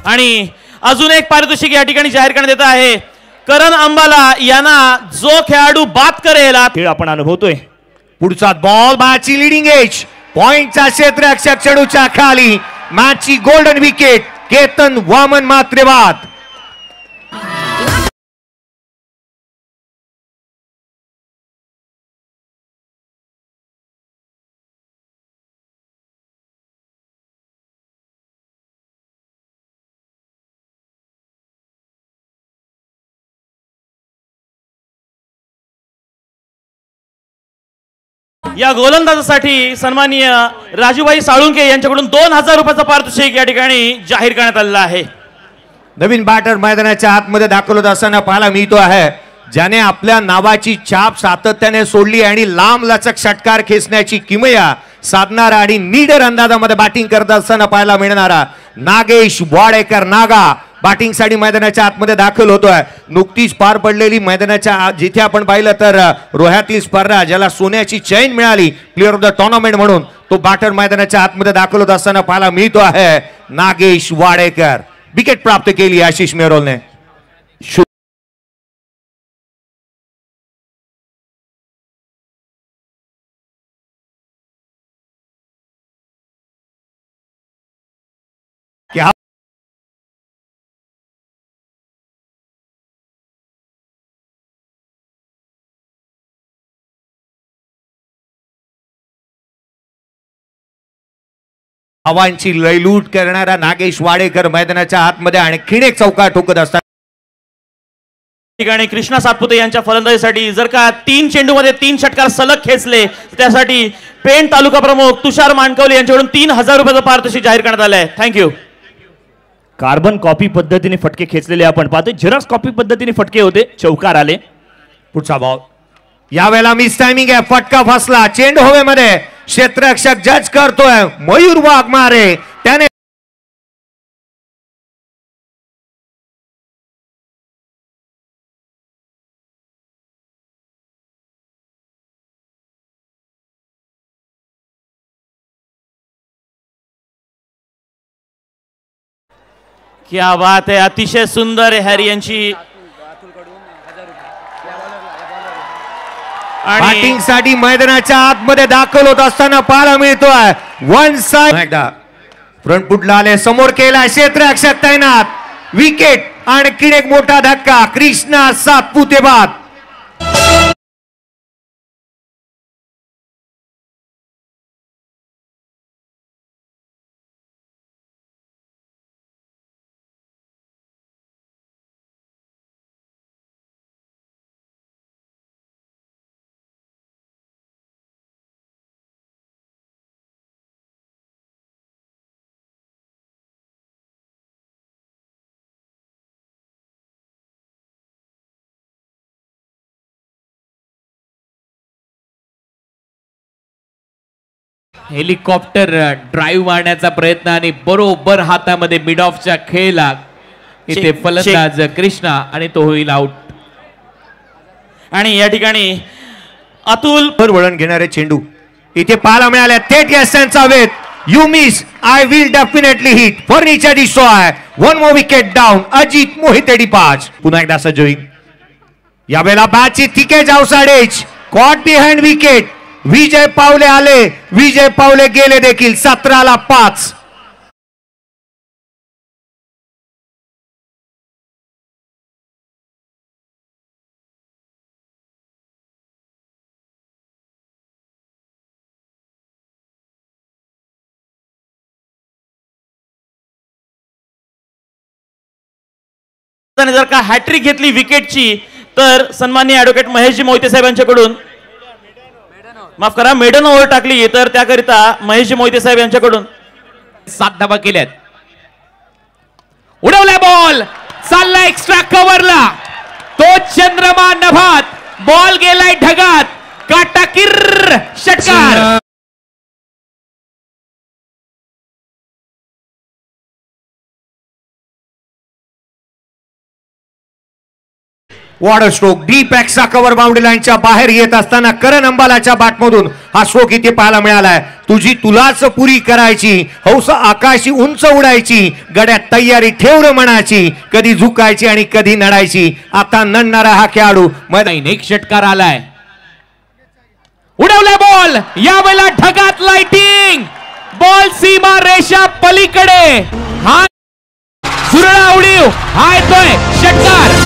आणि अजून एक पारितोषिक या ठिकाणी जाहीर करण्यात येत आहे. करण अंबाला यांना जो खेळाडू बाद करेल खेळ आपण अनुभवतोय. पुढचा बॉल मॅचची लिडिंग एज पॉइंटचा क्षेत्ररक्षक चेंडूच्या खाली मॅचची गोल्डन विकेट केतन वामन मात्रेवाद. या गोलंदाजासाठी सन्माननीय राजूभाई साळुंके यांच्याकडून 2000 रुपयाचा पारितोषिक या ठिकाणी जाहीर करण्यात आलेला आहे. नवीन बॅटर मैदानाच्या आतमध्ये दाखल होत असताना पाहायला मिळतो आहे, ज्याने आपल्या नावाची छाप सातत्याने सोडली आणि लांब लचक षटकार खेचण्याची किमया साधणारा आणि नीडर अंदाजामध्ये बॅटिंग करत असताना पाहायला मिळणारा नागेश वाडेकर नागा बॅटिंग साठी मैदानाच्या आतमध्ये दाखल होतोय. नुकतीच पार पडलेली मैदानाच्या जिथे आपण पाहिलं तर रोह्यातील स्पर्धा ज्याला सोन्याची चैन मिळाली प्लेअर ऑफ द टुर्नामेंट म्हणून, तो बॅटर मैदानाच्या आतमध्ये दाखल होत असताना पाहायला मिळतो आहे नागेश वाडेकर. विकेट प्राप्त केली आशिष मेहरोलने. आव्हानची लयलूट करणारा नागेश वाडेकर मैदानाच्या आतमध्ये आणखीन एक चौकार ठोकत असतात. ठिकाणी कृष्णा सातपुते यांच्या फलंदाजीसाठी जर का 3 चेंडूमध्ये 3 षटकार सलग खेचले त्यासाठी पेण तालुका प्रमुख तुषार मानकवले यांच्याकडून 3000 रुपयाचं पारितोषिक जाहीर करण्यात आलं आहे. थँक्यू. कार्बन कॉपी पद्धतीने फटके खेचलेले आपण पाहतो. झेरॉक्स कॉपी पद्धतीने फटके होते, चौकार आले. पुढचा बॉल यावेळेला मिस टायमिंग आहे, फटका फसला. चेंडू हवेमध्ये क्षेत्ररक्षक जज करतोय मयूर वाघमारे. त्याने क्या बात आहे, अतिशय सुंदर आहे हॅरी यांची. बॅटिंग साठी मैदानाच्या आतमध्ये दाखल होत असताना पाहायला मिळतोय वन साइड. एकदा फ्रंट फुटला आले, समोर केला क्षेत्ररक्षक तैनात. विकेट. आणखीन एक मोठा धक्का. कृष्णा सातपुते बाद. हेलिकॉप्टर ड्राईव्ह मारण्याचा प्रयत्न आणि बरोबर हातामध्ये मिड ऑफच्या खेळला इथे फलंदाज कृष्णा आणि तो होईल आउट. आणि या ठिकाणी अतुल वळण घेणारे चेंडू इथे पाहायला मिळाले. थेट यशांचा वेध. You miss I will definitely hit. Furniture destroy. One more wicket down. Ajit Mohite पाच. पुन्हा एकदा सज्ज होईल. यावेळेला बॅटची thick edge outside edge. Caught behind wicket. Vijay Pawale आले, विजय पावले गेले देखील. 17ला 5. जर का हॅट्रिक घेतली विकेटची तर सन्माननीय ॲडव्होकेट महेशजी मोहिते साहेबांच्याकडून, माफ करा, मेडन ओव्हर टाकली तर त्याकरिता महेशजी मोहिते साहेब यांच्याकडून 7 धावा केल्यात. उडवला बॉल, चालला एक्स्ट्रा कव्हरला. तो चंद्रमा नभात. बॉल गेलाय ढगात. काटाकीर षटकार. वॉटर स्ट्रोक डीप एक्सचा कव्हर बाउंड्री लाईनच्या बाहेर येत असताना करण अंबालाच्या बॅटमधून हा स्ट्रोक इथे पाहायला मिळालाय. तुलाच पुरी करायची हौस आकाशी उंच उडायची, गड्यात तयारी ठेव रे मनाची, कधी झुकायची आणि कधी नडायची. आता नडणारा हा खेळाडू एक षटकार आलाय, उडवलाय बॉल, यावेळेला ढगात लाइटिंग, बॉल सीमा रेषा पलीकडे, हा झुरळा उडीव, हा येतोय षटकार.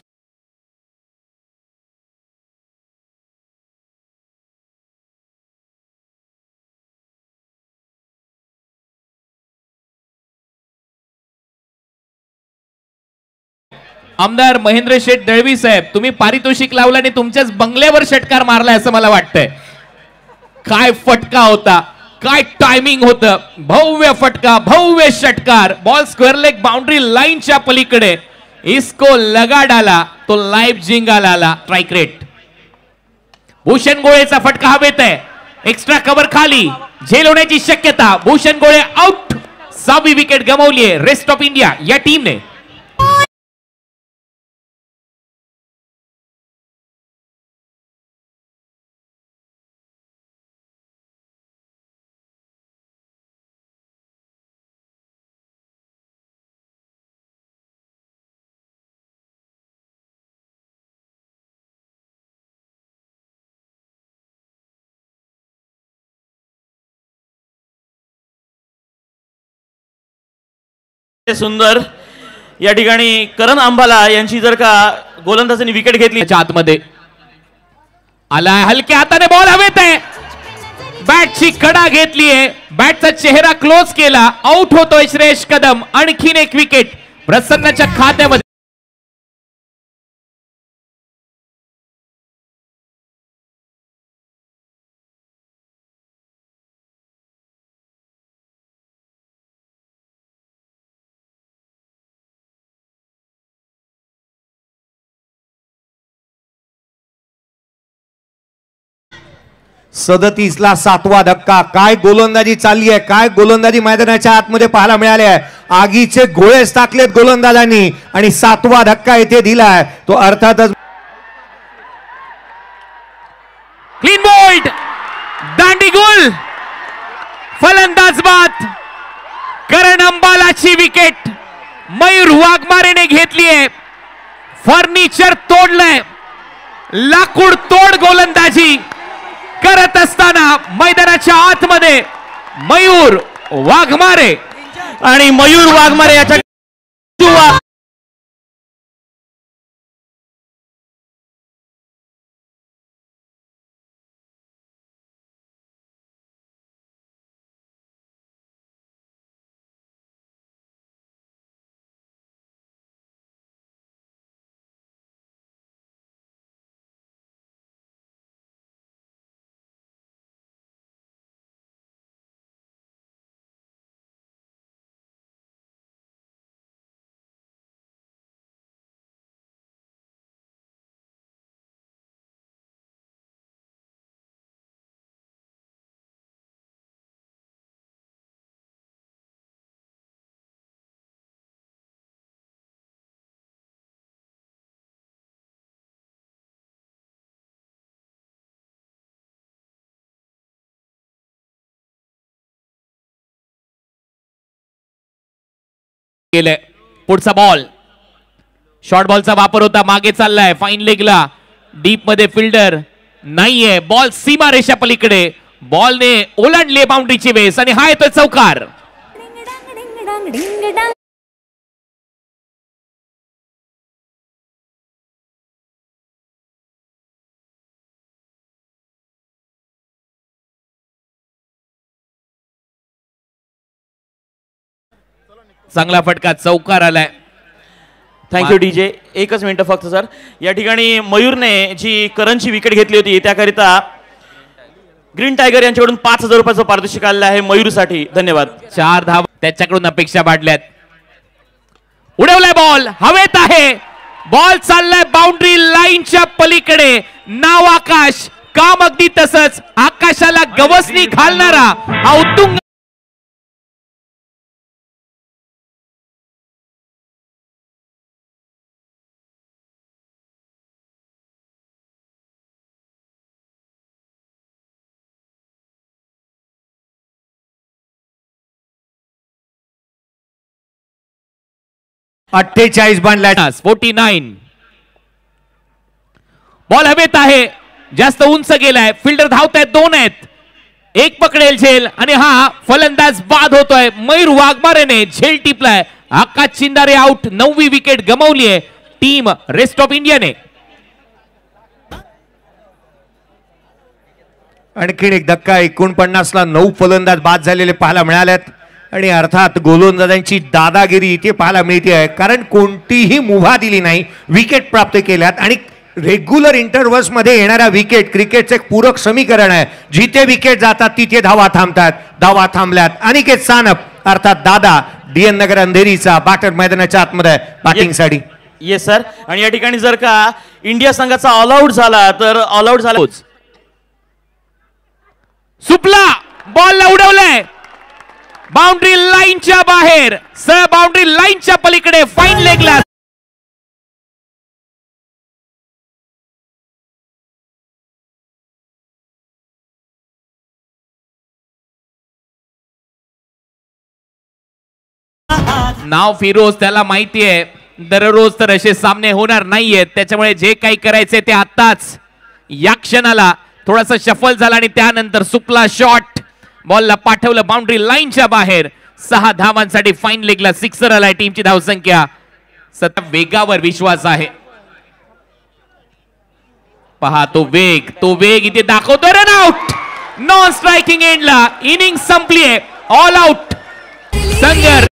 आमदार महेंद्र शेठ दळवी साहेब, तुम्ही पारितोषिक लावलं आणि तुमच्याच बंगल्यावर षटकार मारलाय असं मला वाटतंय. काय फटका होता, काय टायमिंग होतं, भव्य फटका, भव्य षटकार, बॉल स्क्वेअर लेग बाउंड्री लाईनच्या पलीकडे, इसको लगा डाला तो लाईव्ह जिंगाला आला. Strike rate. भूषण गोळेचा फटका हवेत आहे, एक्स्ट्रा कव्हर खाली, झेल होण्याची शक्यता. भूषण गोळे आउट, 6वी विकेट गमावली आहे रेस्ट ऑफ इंडिया या टीमने. सुंदर या ठिकाणी करण अंबाला यांची जर का गोलंदाजांनी विकेट घेतली, आतमध्ये आलाय, हलक्या हाताने बॉल हवेत आहे, बॅटची कडा घेतलीये, बॅटचा चेहरा क्लोज केला, आउट होतोय श्रेयस कदम. आणखीन एक विकेट प्रसन्नाच्या खात्यामध्ये. ला 7वा धक्का. काय गोलंदाजी चालली आहे, काय गोलंदाजी मैदानाच्या आतमध्ये पाहायला मिळाले आहे. आगीचे गोळेच टाकलेत गोलंदाजांनी आणि 7वा धक्का इथे दिलाय तो अर्थातच क्लीन बोल्ड, दांडीगुल, फलंदाज बाद. करण अंबालाची विकेट मयूर वाघमारेने घेतलीये. फर्निचर तोडलंय, लाकूड तोड गोलंदाजी करत असताना मैदानाच्या आतमध्ये मयूर वाघमारे आणि मयूर वाघमारे याच्या गेले. पुढचा बॉल, शॉर्ट बॉलचा वापर होता, मागे चाललाय, फाईन लेगला, डीप मध्ये फिल्डर नाहीये, बॉल सीमा रेषा पलीकडे, बॉलने ओलांडले बाउंड्रीची बेस आणि हा येतोय चौकार. चांगला फटका, चौकार आलाय. Thank you DJ. एकच मिनिट फक्त सर. या ठिकाणी मयूरने जी करणची विकेट घेतली होती त्याकरिता ग्रीन टायगर यांच्याकडून 5,000 रुपयाचं पारितोषिक आलेलं आहे मयूरसाठी. धन्यवाद. 4 धावा त्याच्याकडून अपेक्षा वाढल्यात. उडवलाय बॉल, हवेत आहे, बॉल चाललाय बाउंड्री लाईनच्या पलीकडे, नाव आकाश, काम अगदी तसंच, आकाशाला गवसणी घालणारा हा उत्तुंग 48 बांधल्या. 49. बॉल हवेत आहे, जास्त उंच गेलाय, फिल्डर धावतायत, 2 आहेत, एक पकडेल झेल आणि हा फलंदाज बाद होतोय. मयूर वाघमारेने झेल टिपलाय. आकाश चिंदारे आउट. 9वी विकेट गमावली आहे टीम रेस्ट ऑफ इंडियाने. आणखीन एक धक्का. 49 ला 9 फलंदाज बाद झालेले पाहायला मिळालेत आणि अर्थात गोलंदाजांची दादागिरी इथे पाहायला मिळते आहे, कारण कोणतीही मुभा दिली नाही, विकेट प्राप्त केल्यात आणि रेग्युलर इंटरव्हल्स मध्ये येणाऱ्या विकेट क्रिकेटचे एक पूरक समीकरण आहे. जिथे विकेट जातात तिथे धावा थांबतात. धावा थांबल्यात. अनिकेत सानप अर्थात दादा डीएन नगर अंधेरीचा बॅटर मैदानाच्या आतमध्ये बॅटिंग साठी. Yes sir. आणि या ठिकाणी जर का इंडिया संघाचा ऑल आउट झाला तर ऑल आउट झाला. सुपला बॉल उडवलाय बाउंड्री लाईनच्या बाहेर, सर बाउंड्री लाईनच्या पलीकडे फाईन लेगला. नाव फिरोज, त्याला माहिती आहे दररोज तर असे सामने होणार नाहीयेत, त्याच्यामुळे जे काही करायचे ते आत्ताच या क्षणाला थोडासा शफल झाला आणि त्यानंतर सुपला शॉट बॉलला पाठवलं बाउंड्री लाईनच्या बाहेर. 6 धावांसाठी फाईन लेगला सिक्सर आलाय. टीमची धावसंख्या सतत वेगावर विश्वास आहे. पहा तो वेग इथे दाखवतो. Run out. नॉन स्ट्रायकिंग एंडला इनिंग संपली आहे. ऑल आउट संघ.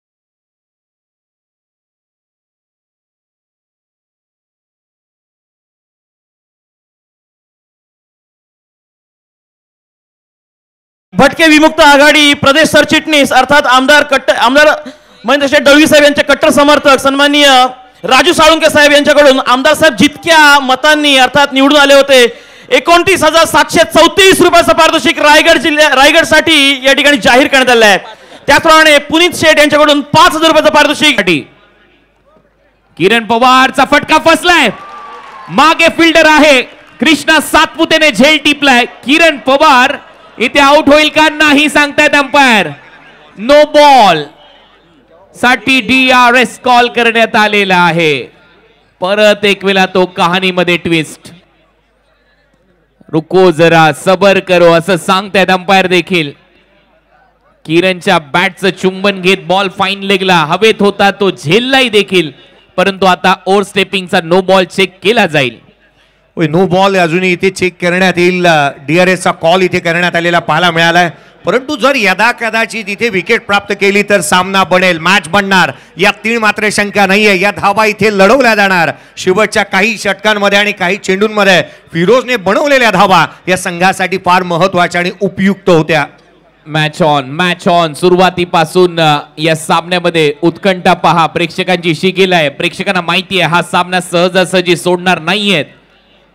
भटके विमुक्त आघाडी प्रदेश सरचिटणीस अर्थात आमदार महेंद्र शेठ दळवी साहेब यांचे कट्टर समर्थक सन्माननीय राजू साळुंके साहेब यांच्याकडून आमदार साहेब जितक्या मतांनी अर्थात निवडून आले होते 29,734 रुपयाचं पारितोषिक रायगड साठी या ठिकाणी जाहीर करण्यात आलं आहे. त्याचप्रमाणे पुनीत शेठ यांच्याकडून 5,000 रुपयाचं पारितोषिक. किरण पवारचा फटका फसलाय. मागे फिल्डर आहे कृष्णा सातपुतेने झेल टिपलाय. किरण पवार इथे आउट होईल का नाही सांगतायत अंपायर. नो बॉल साठी DRS कॉल करण्यात आलेला आहे. परत एक वेळा तो कहाणीमध्ये ट्विस्ट. रुको जरा सबर करो असं सांगतायत अंपायर देखील. किरणच्या बॅटचं चुंबन घेत बॉल फाईन लेगला हवेत होता, तो झेललाही देखील, परंतु आता ओव्हर स्टेपिंगचा नो बॉल चेक केला जाईल. नो बॉल अजूनही इथे चेक करण्यात येईल. DRS चा कॉल इथे करण्यात आलेला पाहायला मिळालाय, परंतु जर यदा कदाचित इथे विकेट प्राप्त केली तर सामना बनेल, मॅच बनणार, यात तीळ मात्र शंका नाहीये. या धावा इथे लढवल्या जाणार. शेवटच्या काही षटकांमध्ये आणि काही चेंडूंमध्ये फिरोजने बनवलेल्या धावा या संघासाठी फार महत्वाच्या आणि उपयुक्त होत्या. मॅच ऑन सुरुवातीपासून या सामन्यामध्ये उत्कंठा पहा. प्रेक्षकांची शिकेल आहे. प्रेक्षकांना माहिती आहे हा सामना सहजासहजी सोडणार नाहीयेत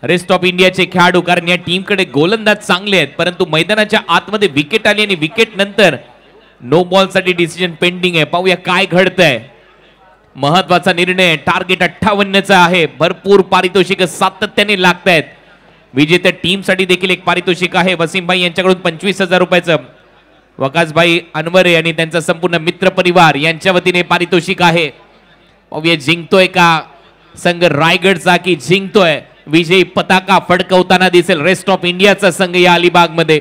रेस्ट ऑफ इंडियाचे खेळाडू, कारण या टीमकडे गोलंदाज चांगले आहेत, परंतु मैदानाच्या आतमध्ये विकेट आली आणि विकेट नंतर नो बॉल साठी डिसिजन पेंडिंग आहे. पाहूया काय घडतंय. महत्वाचा निर्णय. टार्गेट 58चा आहे. भरपूर पारितोषिक सातत्याने लागत आहेत. विजेत्या टीम साठी देखील एक पारितोषिक आहे वसीमभाई यांच्याकडून 25,000 रुपयाचं. वकासभाई अनवरे आणि त्यांचा संपूर्ण मित्र परिवार यांच्या वतीने पारितोषिक आहे. पाहूया जिंकतोय का संघ रायगडचा की जिंकतोय विजयी पताका फडकवताना दिसेल रेस्ट ऑफ इंडियाचा संघ या अलिबाग मध्ये.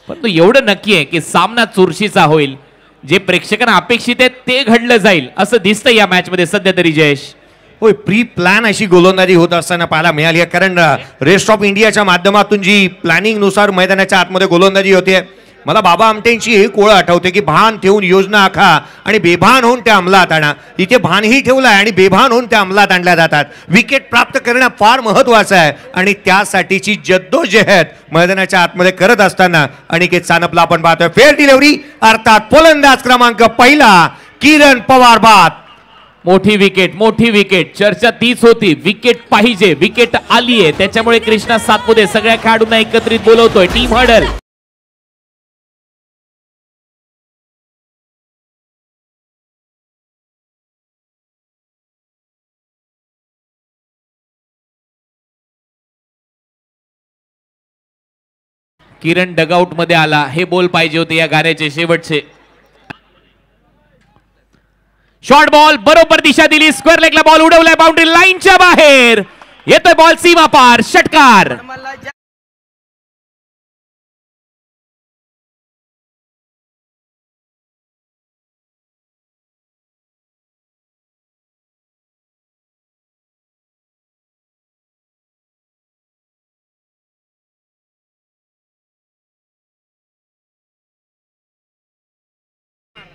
परंतु एवढं नक्की आहे की सामना चुरशीचा होईल. जे प्रेक्षकांना अपेक्षित आहे ते घडलं जाईल असं दिसतंय या मॅच मध्ये सध्या तरी. जयेश होय, प्री प्लॅन अशी गोलंदाजी होत असताना पाहायला मिळाली आहे, कारण रेस्ट ऑफ इंडियाच्या माध्यमातून जी प्लॅनिंग नुसार मैदानाच्या आतमध्ये गोलंदाजी होते. मला बाबा आमटेंची एक ओळ आठवते की भान ठेवून योजना आखा आणि बेभान होऊन त्या अंमलात आणा. इथे भानही ठेवलाय आणि बेभान होऊन त्या अंमलात आणल्या जातात. विकेट प्राप्त करणं फार महत्वाचं आहे आणि त्यासाठीची जद्दोजहद मैदानाच्या आतमध्ये करत असताना अनिकेत सानपला आपण पाहतोय. फेअर डिलिव्हरी अर्थात फलंदाज क्रमांक पहिला किरण पवार बाद. मोठी विकेट. चर्चा तीच होती, विकेट पाहिजे, विकेट आली आहे, त्याच्यामुळे कृष्णा सातपुते सगळ्या खेळाडूंना एकत्रित बोलवतोय. Team huddle. किरण डगआउट मध्ये आला. हे बोल पाहिजे होते या गाण्याचे शेवटचे. शॉर्ट बॉल बरोबर दिशा दिली, स्क्वेअर लेगला बॉल उडवलाय बाउंड्री लाईनच्या बाहेर. येतोय बॉल सीमा पार, षटकार.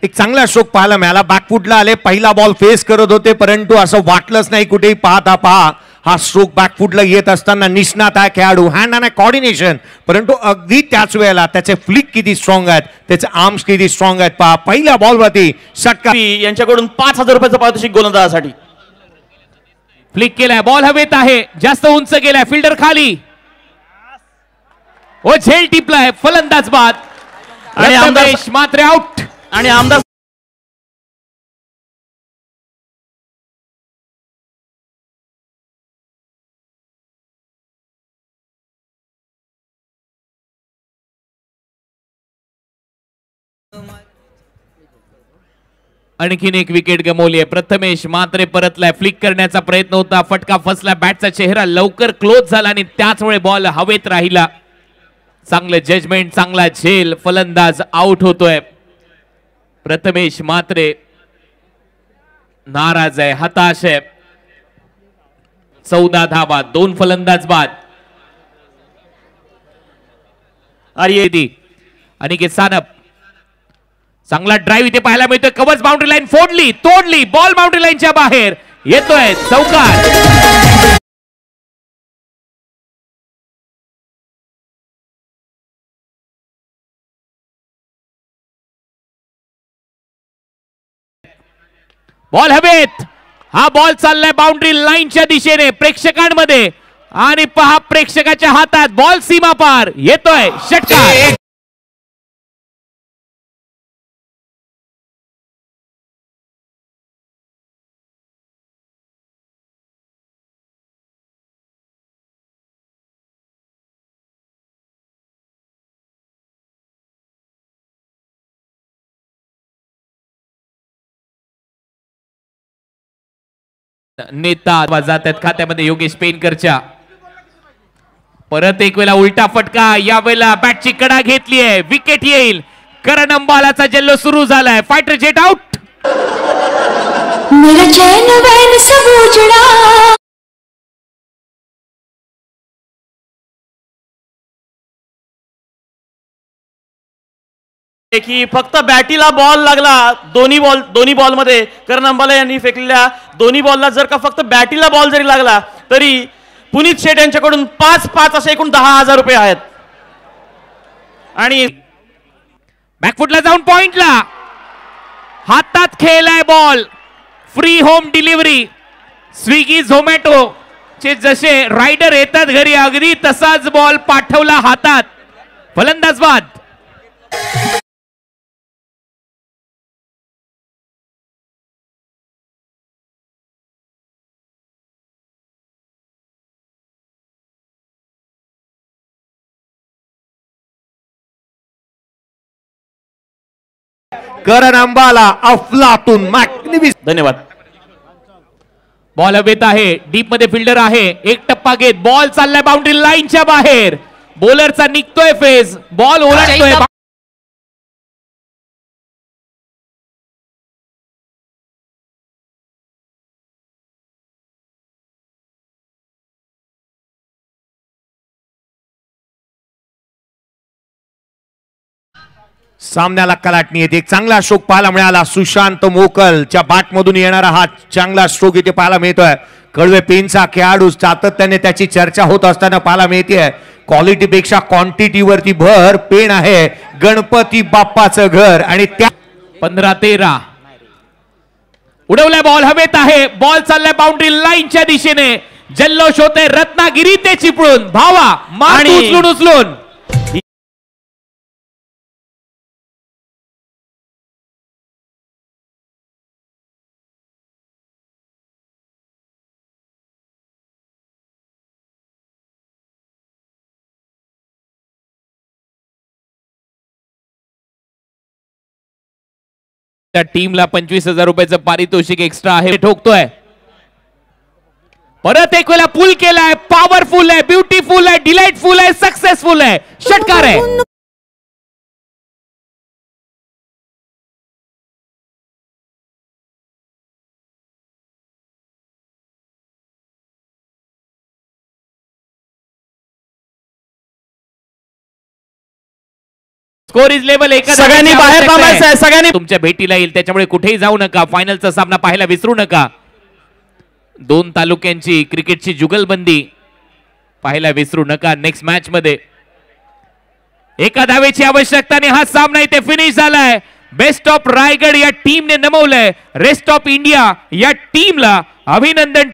एक चांगला स्ट्रोक पाहायला मिळाला. बॅकफुटला आले, पहिला बॉल फेस करत होते, परंतु असं वाटलंच नाही कुठेही पाहता पहा हा स्ट्रोक बॅकफुटला येत असताना निष्णात आहे खेळाडू, हँड आणि कॉर्डिनेशन. परंतु अगदी त्याच वेळेला त्याचे फ्लिक किती स्ट्रॉंग आहेत, त्याचे आर्म्स किती स्ट्रॉंग आहेत पहा. पहिल्या बॉलवरती षटकार. यांच्याकडून 5,000 रुपयाचं पारितोषिक गोलंदाजासाठी. फ्लिक केलाय, बॉल हवेत आहे, जास्त उंच गेलाय, फिल्डर खाली. ओ झेल टिपलाय, फलंदाज बाद. आणि आमदार मात्र आउट. आणि आमदार आणखीन एक विकेट गमावली आहे. प्रथमेश मात्रे परतलाय, फ्लिक करण्याचा प्रयत्न होता, फटका फसला, बॅटचा चेहरा लवकर क्लोज झाला आणि त्याच वेळी बॉल हवेत राहिला. चांगलं जजमेंट, चांगला झेल, फलंदाज आउट होतोय. प्रथमेश मात्रे नाराज आहे, हताश आहे. 14 धावा, 2 फलंदाज बाद. अनिकेत सानप चांगला ड्राईव्ह इथे पाहायला मिळतोय. कवच बाउंड्री लाईन फोडली, तोडली, बॉल बाउंड्री लाईनच्या बाहेर येतोय, चौकार. बॉल हवेत, हा बॉल चाललाय बाउंड्री लाईनच्या दिशेने प्रेक्षकांमध्ये आणि पहा प्रेक्षकाच्या हातात बॉल सीमा पार येतोय, षटकार. नेता जातात खात्यामध्ये योगेश पेनकरच्या. परत एक वेळा उलटा फटका, या वेळेला बॅटची कडा घेतली आहे, विकेट येईल. करण अंबालाचा जल्लोष सुरू झालाय. Fighter jet out. मेरा चैन वैन सब उजड़ा. की फक्त बॅटीला बॉल लागला, दोन्ही बॉल मध्ये करण अंबाला यांनी फेकलेल्या दोन्ही बॉलला जर का फक्त बॅटीला बॉल जरी लागला तरी पुनीत शेठ यांच्याकडून 5-5 असे एकूण 10,000 रुपये आहेत. आणि बॅकफुटला जाऊन पॉइंटला हातात खेळलाय ball. Free home delivery. Swiggy Zomato चे जसे रायडर येतात घरी अगदी तसाच बॉल पाठवला हातात. फलंदाज बाद. करण अंबाला अफलातून मॅग्निफिसंट. धन्यवाद. बॉल हवेत आहे, डीप मध्ये फिल्डर आहे, एक टप्पा घेत बॉल चाललाय बाउंड्री लाईनच्या बाहेर. बॉलरचा निघतोय फेज, बॉल ओलांडतोय. सामन्याला कलाटणी येते. एक चांगला स्ट्रोक पाहायला मिळाला. सुशांत मोकलच्या बॅटमधून येणारा हा चांगला स्ट्रोक इथे पाहायला मिळतोय. कडवे पेनचा खेळाडू सातत्याने त्याची चर्चा होत असताना पाहायला मिळते. क्वालिटीपेक्षा क्वांटिटीवरती भर. पेन आहे गणपती बाप्पाचं घर आणि त्या 15-13 उडवलाय बॉल हवेत आहे. बॉल चाललाय बाउंड्री लाईनच्या दिशेने. जल्लोष होते रत्नागिरी ते चिपळून. भावा आणि उचलून उचलून त्या टीमला 25,000 रुपयाचं पारितोषिक एक्स्ट्रा आहे. ठोकतोय परत एक वेळा पुल केलाय. पॉवरफुल आहे, ब्युटिफुल आहे, डिलाइटफुल आहे, सक्सेसफुल आहे, षटकार आहे. Score is level. सगळ्यांनी बाहेर थांबायचं आहे, सगळ्यांनी. तुमच्या भेटीला येईल, त्याच्यामुळे कुठेही जाऊ नका. फायनलचा सामना पाहायला विसरू नका. 2 तालुक्यांची क्रिकेटची जुगलबंदी पाहायला विसरू नका. नेक्स्ट मॅच मध्ये एका धावेची आवश्यकता आणि हा सामना इथे फिनिश झालाय. बेस्ट ऑफ रायगड या टीमने नमवलंय. रेस्ट ऑफ इंडिया या टीमला अभिनंदन.